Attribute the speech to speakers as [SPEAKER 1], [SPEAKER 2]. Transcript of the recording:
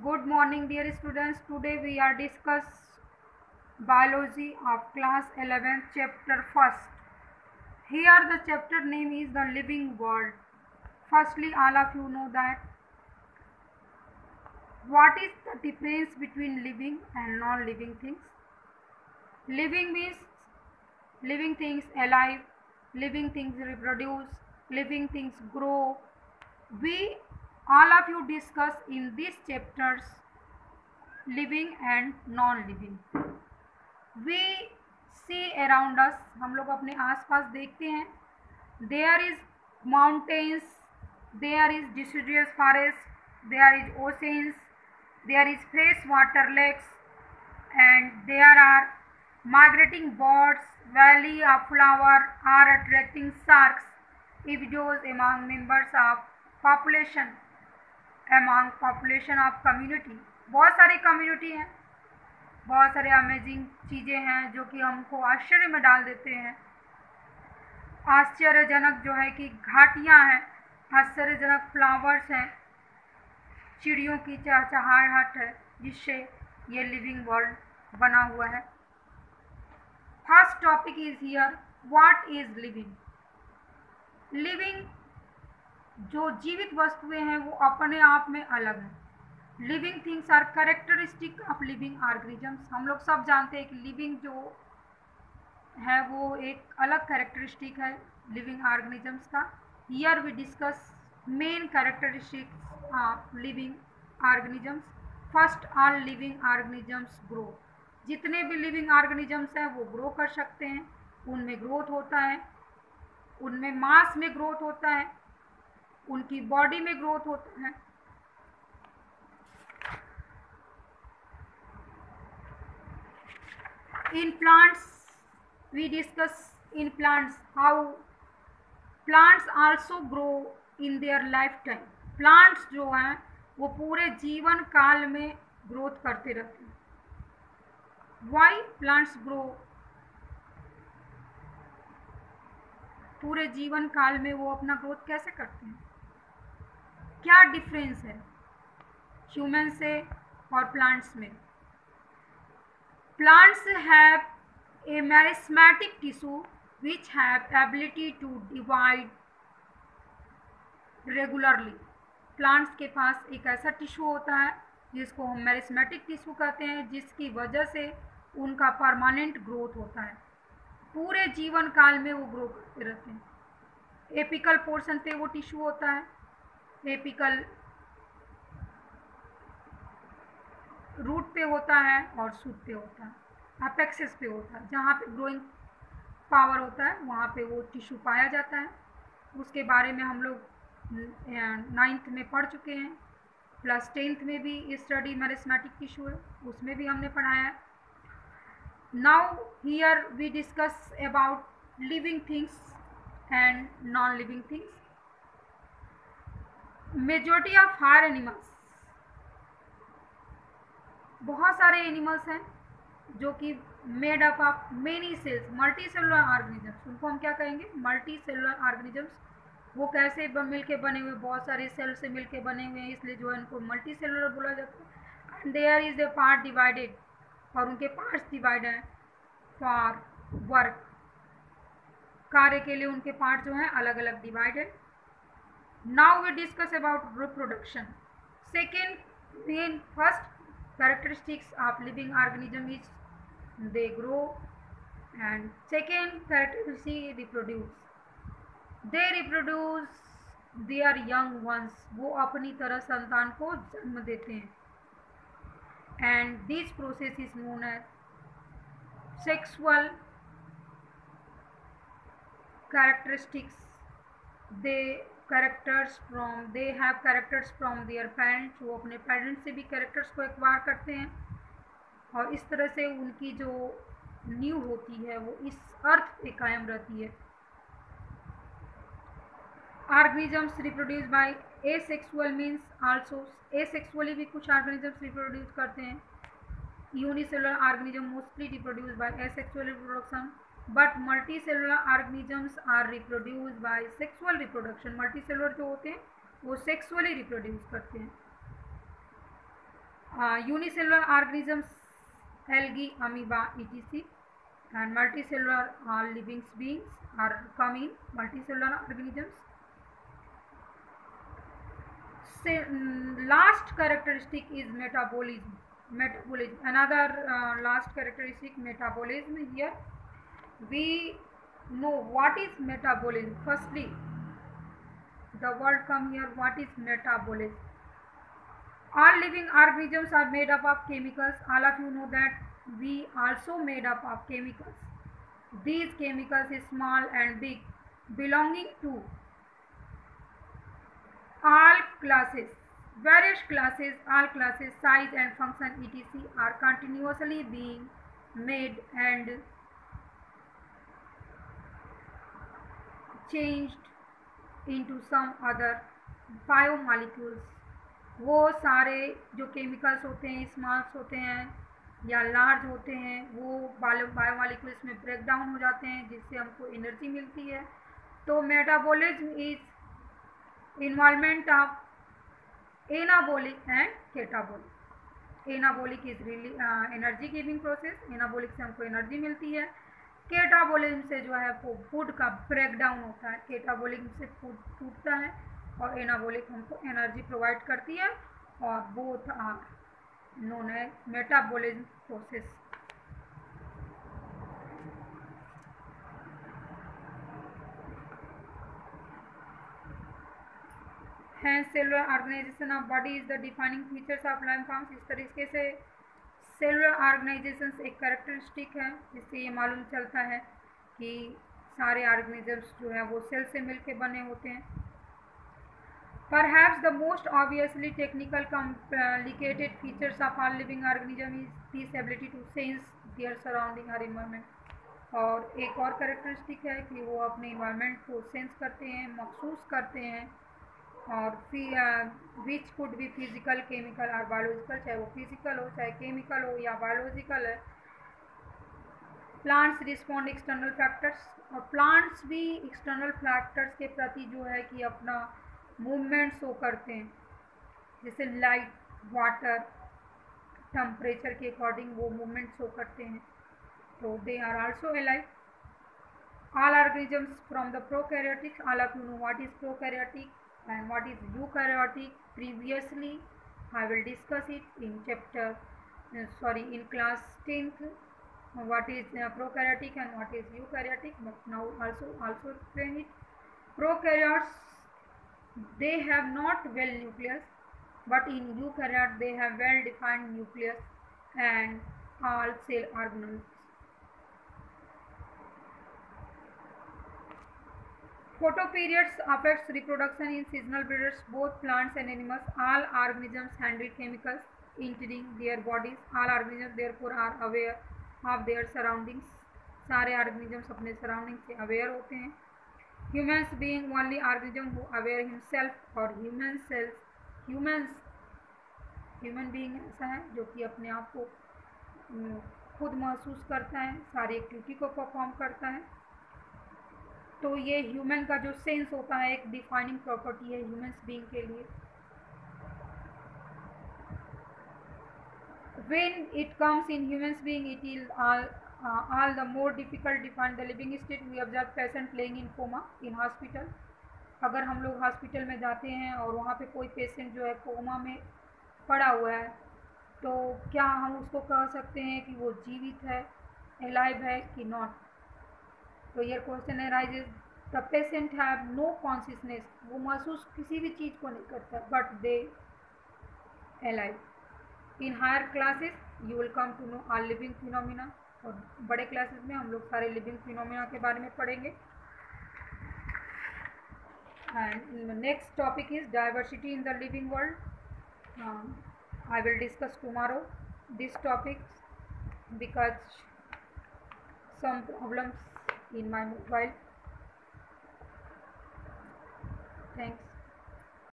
[SPEAKER 1] Good morning, dear students. Today we are discuss biology of class 11th, chapter 1st. Here the chapter name is the living world. Firstly, all of you know that what is the difference between living and non-living things. Living means living things alive, living things reproduce, living things grow. We all of you discuss in these chapters living and non-living. We see around us, हम लोग अपने आसपास देखते हैं. There is mountains, there is deciduous forest, there is oceans, there is freshwater lakes, and there are migrating birds. Valley of flower are attracting sharks, individuals among members of population, among population of community. बहुत सारी community हैं, बहुत सारे amazing चीज़ें हैं जो कि हमको आश्चर्य में डाल देते हैं. आश्चर्यजनक जो है कि घाटियाँ हैं, आश्चर्यजनक फ्लावर्स हैं, चिड़ियों की चहचहाहट है, जिससे ये लिविंग वर्ल्ड बना हुआ है. First topic is here, what is living. Living जो जीवित वस्तुएं हैं वो अपने आप में अलग हैं. Living things are characteristic of living organisms. हम लोग सब जानते हैं कि लिविंग जो है वो एक अलग कैरेक्टरिस्टिक है लिविंग ऑर्गेनिजम्स का. Here we discuss main characteristics of living organisms. First, all living organisms grow. जितने भी लिविंग ऑर्गेनिजम्स हैं वो ग्रो कर सकते हैं. उनमें ग्रोथ होता है, उनमें मास में ग्रोथ होता है, उनकी बॉडी में ग्रोथ होता है. In plants, we discuss in plants how plants also grow in their lifetime. Plants जो हैं वो पूरे जीवन काल में ग्रोथ करते रहते हैं. Why plants grow? पूरे जीवन काल में वो अपना ग्रोथ कैसे करते हैं? क्या डिफरेंस है ह्यूमन से और प्लांट्स में? Plants have a meristematic tissue which have ability to divide regularly. Plants के पास एक ऐसा टिश्यू होता है जिसको हम मेरिस्मेटिक टिश्यू कहते हैं, जिसकी वजह से उनका परमानेंट ग्रोथ होता है. पूरे जीवन काल में वो ग्रो करते रहते हैं. एपिकल पोर्शन पे वो टिश्यू होता है, एपिकल रूट पे होता है और सूट पे होता है, अपेक्सिस पे होता है. जहाँ पे ग्रोइंग पावर होता है वहाँ पे वो टिश्यू पाया जाता है. उसके बारे में हम लोग 9th में पढ़ चुके हैं, प्लस 10th में भी स्टडी मेरिस्मेटिक टिश्यू है, उसमें भी हमने पढ़ाया है. Now here we discuss about living things and non living things. Majority of higher animals, बहुत सारे एनिमल्स हैं जो कि made up of many cells, multi cellular organisms. उनको हम क्या कहेंगे? Multi cellular organisms. वो कैसे मिल के बने हुए? बहुत सारे सेल से मिल के बने हुए हैं, इसलिए जो है उनको मल्टी सेलुलर बोला जाता है. And there is a part divided, और उनके पार्ट्स डिवाइड हैं फॉर वर्क. कार्य के लिए उनके पार्ट जो हैं अलग अलग डिवाइड है. Now we discuss about reproduction. Second main, first characteristics of living organism is they grow, and second characteristic reproduce. They reproduce their young ones. वो अपनी तरह संतान को जन्म देते हैं. and this process is known as sexual characteristics. they have characters from their parents. वो अपने पेरेंट्स से भी कैरेक्टर्स को एक्वायर करते हैं, और इस तरह से उनकी जो न्यू होती है वो इस अर्थ पे कायम रहती है. Organisms reproduce by asexual means also asexually भी कुछ ऑर्गेनिजम्स रिप्रोड्यूस करते हैं. Unicellular organism mostly reproduce by asexual reproduction, but multicellular organisms are reproduce by sexual reproduction. Multicellular जो होते हैं वो सेक्सुअली रिप्रोड्यूस करते हैं. unicellular organisms, algae, amoeba, etc. And multicellular living beings are coming multicellular organisms. Last characteristic is metabolism. Another last characteristic, metabolism. Here we know what is metabolism. Firstly, the word come here. What is metabolism? All living organisms are made up of chemicals. All of you know that we also made up of chemicals. These chemicals is small and big, belonging to all classes, various classes, all classes, size and function etc. are continuously being made and changed into some other biomolecules. वो सारे जो chemicals होते हैं, smalls होते हैं या large होते हैं, वो बायोमॉलिक्यूल्स में ब्रेक डाउन हो जाते हैं, जिससे हमको एनर्जी मिलती है. तो metabolism is involvement of anabolic and catabolic. Anabolic is really energy giving process. Anabolic से हमको एनर्जी मिलती है. केटाबॉलिज्म से जो है वो फूड का ब्रेक डाउन होता है. केटाबॉलिज्म से फूड टूटता है और एनाबॉलिक हमको एनर्जी प्रोवाइड करती है, और both are known as metabolism process. Hence cellular organization of body is the defining features of life forms. इस तरीके से सेलुलर ऑर्गेनाइजेशंस एक कैरेक्टरिस्टिक है, जिससे ये मालूम चलता है कि सारे ऑर्गेनिजम्स जो है वो सेल से मिलके बने होते हैं. Perhaps the most obviously technical complicated features of all living organism is this ability to sense their surrounding or environment. और एक और कैरेक्टरिस्टिक है कि वो अपने इन्वायरमेंट को सेंस करते हैं, महसूस करते हैं, और which could be physical, chemical और बायोलॉजिकल. चाहे वो फिजिकल हो, चाहे केमिकल हो या बायोलॉजिकल है. प्लांट्स रिस्पॉन्ड एक्सटर्नल फैक्टर्स, और प्लांट्स भी एक्सटर्नल फैक्टर्स के प्रति जो है कि अपना मूवमेंट शो करते हैं, जैसे लाइट, वाटर, टेम्परेचर के अकॉर्डिंग वो मूवमेंट शो करते हैं. तो they are also alive. All organisms from the prokaryotic. All of you know what is prokaryotic and what is eukaryotic. Previously I will discuss it in in class 10th, what is prokaryotic and what is eukaryotic, but now also explain it. Prokaryotes, they have not well nucleus, but in eukaryote they have well defined nucleus and all cell organelles. Photoperiods affects reproduction in seasonal breeders, both plants and animals. All organisms handle chemicals entering their bodies. All organisms therefore are aware of their surroundings. सारे organisms अपने surroundings से aware होते हैं. Humans being only organism who aware himself, और human being ऐसा है जो कि अपने आप को खुद महसूस करता है, सारी एक्टिविटी को परफॉर्म करता है. तो ये ह्यूमन का जो सेंस होता है एक डिफाइनिंग प्रॉपर्टी है ह्यूमन्स बीइंग के लिए. When it comes in humans being, it is all the more difficult to define the living state. We observe patient laying in coma in hospital. अगर हम लोग हॉस्पिटल में जाते हैं और वहाँ पे कोई पेशेंट जो है कोमा में पड़ा हुआ है, तो क्या हम उसको कह सकते हैं कि वो जीवित है, अलाइव है कि नॉट? तो ये question arises. The patient have no consciousness, वो महसूस किसी भी चीज़ को नहीं करता, but they alive. In higher classes you will come to know all living phenomena, और बड़े क्लासेस में हम लोग सारे लिविंग फिनोमिना के बारे में पढ़ेंगे. And next topic is diversity in the living world. I will discuss tomorrow this topic because some problems in my mobile. Thanks.